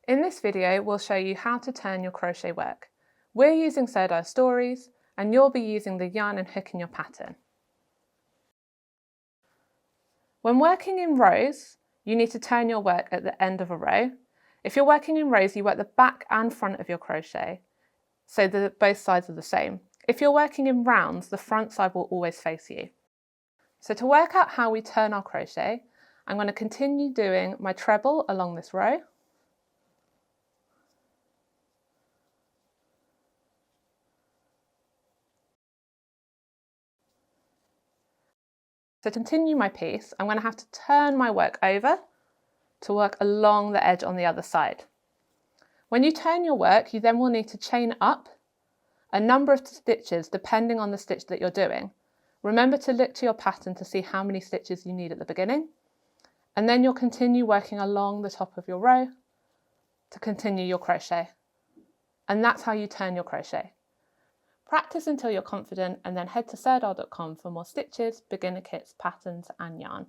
In this video, we'll show you how to turn your crochet work. We're using Sewed Stories, and you'll be using the yarn and hook in your pattern. When working in rows, you need to turn your work at the end of a row. If you're working in rows, you work the back and front of your crochet, so that both sides are the same. If you're working in rounds, the front side will always face you. So to work out how we turn our crochet, I'm going to continue doing my treble along this row. To continue my piece, I'm going to have to turn my work over to work along the edge on the other side. When you turn your work, you then will need to chain up a number of stitches depending on the stitch that you're doing. Remember to look to your pattern to see how many stitches you need at the beginning, and then you'll continue working along the top of your row to continue your crochet. And that's how you turn your crochet. Practice until you're confident and then head to sewedart.com for more stitches, beginner kits, patterns and yarn.